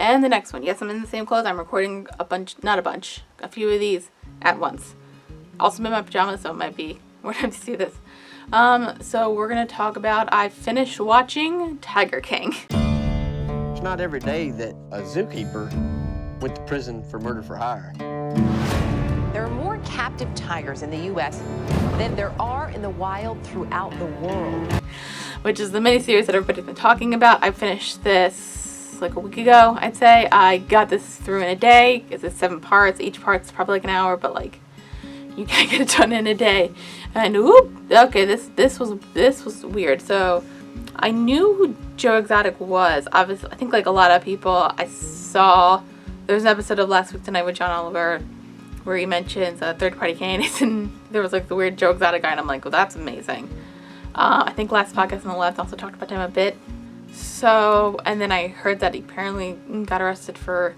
And the next one. Yes, I'm in the same clothes. I'm recording a few of these at once. Also in my pajamas, so it might be more time to see this. So we're going to talk about, I finished watching Tiger King. It's not every day that a zookeeper went to prison for murder for hire. There are more captive tigers in the U.S. than there are in the wild throughout the world. Which is the miniseries that everybody's been talking about. I finished this like a week ago, I'd say. I got this through in a day. It's 7 parts. Each part's probably like an hour, but like you can't get it done in a day. And whoop, okay, this was weird. So I knew who Joe Exotic was. Obviously, I think like a lot of people, I saw there's an episode of Last Week Tonight with John Oliver where he mentions third-party candidates, and there was like the weird Joe Exotic guy, and I'm like, well, that's amazing. I think last podcast on the left also talked about him a bit. So, and then I heard that he apparently got arrested for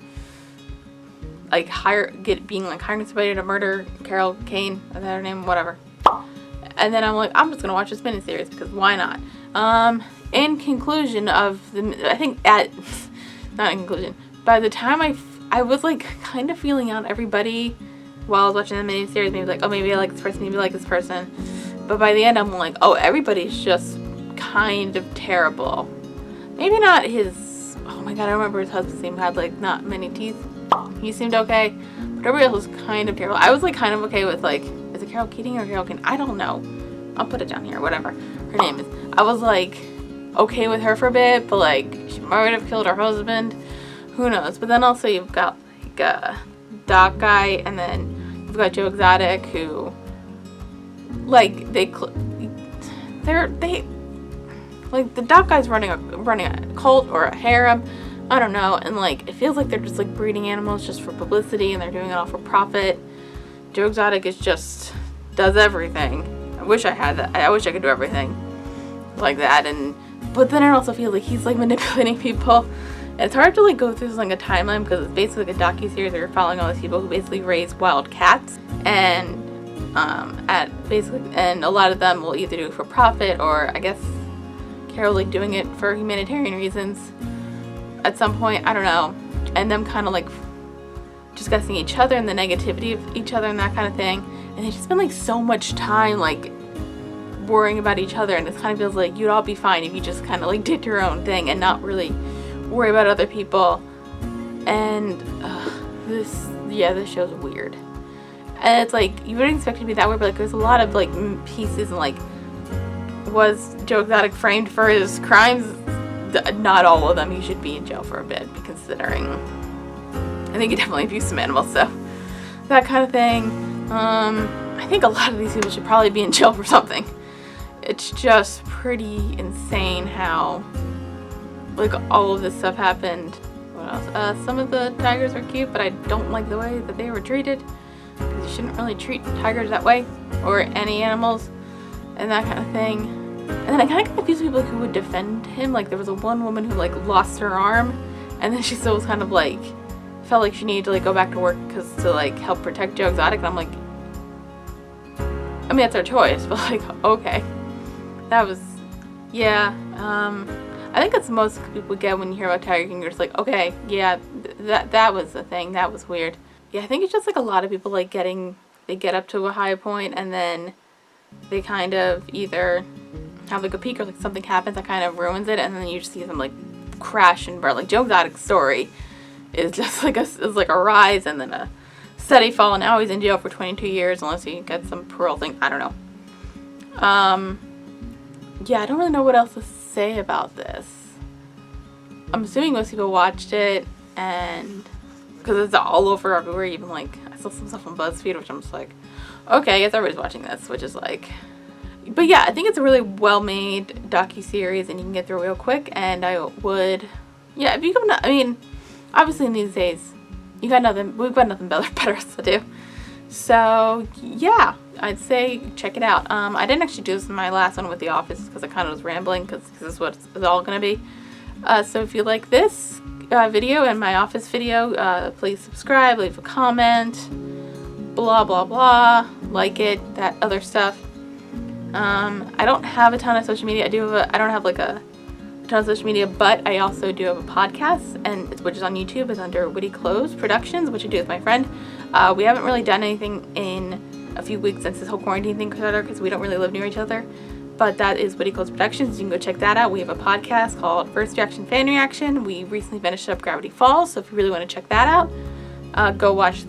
like hiring somebody to murder Carol Kane, is that her name? Whatever. And then I'm like, I'm just gonna watch this miniseries because why not? In conclusion of not in conclusion. By the time I was like kind of feeling out everybody while I was watching the miniseries. Maybe like, oh, maybe I like this person, maybe I like this person. But by the end, I'm like, oh, everybody's just kind of terrible. Maybe not his. Oh my god, I remember his husband's name had like not many teeth. He seemed okay, but everybody else was kind of terrible. I was like kind of okay with like, is it Carol Keating or Carol Kane? I don't know. I'll put it down here, whatever her name is. I was like okay with her for a bit, but like she might have killed her husband. Who knows? But then also you've got like a Doc guy, and then you've got Joe Exotic, who like the Doc guy's running a cult or a harem. I don't know, and like it feels like they're just like breeding animals just for publicity, and they're doing it all for profit. Joe Exotic is just does everything. I wish I had that. I wish I could do everything like that, but then it also feels like he's like manipulating people. And it's hard to like go through this like a timeline because it's basically like a docuseries where you're following all these people who basically raise wild cats, and and a lot of them will either do it for profit, or I guess Carol like doing it for humanitarian reasons at some point, I don't know, and them kind of like discussing each other and the negativity of each other and that kind of thing. And they just spend like so much time like worrying about each other, and it kind of feels like you'd all be fine if you just kind of like did your own thing and not really worry about other people. And this show's weird, and it's like you wouldn't expect it to be that way, but like there's a lot of like pieces, and like, was Joe Exotic framed for his crimes? Not all of them. He should be in jail for a bit, considering I think he definitely abused some animals, so that kind of thing. I think a lot of these people should probably be in jail for something. It's just pretty insane how like all of this stuff happened. What else? Some of the tigers are cute, but I don't like the way that they were treated, because you shouldn't really treat tigers that way, or any animals, and that kind of thing. And then I kind of got confused with people who would defend him. Like there was one woman who like lost her arm, and then she still was kind of like felt like she needed to like go back to work to like help protect Joe Exotic, and I'm like, I mean that's her choice, but like okay, that was I think that's most people get when you hear about Tiger King. You're just like, okay, yeah, that was a thing, that was weird. Yeah, I think it's just like a lot of people like they get up to a high point, and then they kind of either have like a peak, or like something happens that kind of ruins it, and then you just see them like crash and burn. Like Joe Exotic's story is just like a rise and then a steady fall, and now he's in jail for 22 years unless he gets some parole thing. I don't know. Yeah, I don't really know what else to say about this. I'm assuming most people watched it, and because it's all over everywhere, even like I saw some stuff on BuzzFeed, which I'm just like, okay, I guess everybody's watching this, which is like, but yeah, I think it's a really well-made docuseries, and you can get through real quick. And I would, yeah, if you come, I mean, obviously in these days, we've got nothing better to do. So yeah, I'd say check it out. I didn't actually do this in my last one with The Office because I kind of was rambling, because this is what it's all gonna be. So if you like this video and my Office video, please subscribe, leave a comment, blah blah blah, like it, that other stuff. I don't have a ton of social media. I don't have like a ton of social media, but I also do have a podcast, and which is on YouTube. It's under Witty Clothes Productions, which I do with my friend. We haven't really done anything in a few weeks since this whole quarantine thing started, because we don't really live near each other. But that is Witty Clothes Productions. You can go check that out. We have a podcast called First Reaction Fan Reaction. We recently finished up Gravity Falls, so if you really want to check that out, go watch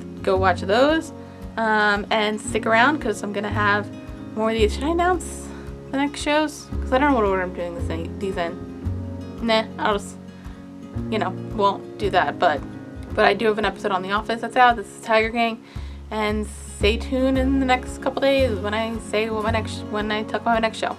those. And stick around, because I'm gonna have more of these. Should I announce the next shows? Because I don't know what order I'm doing these in. Nah, I'll just, won't do that. But I do have an episode on The Office that's out. This is Tiger King, and stay tuned in the next couple days when I talk about my next show.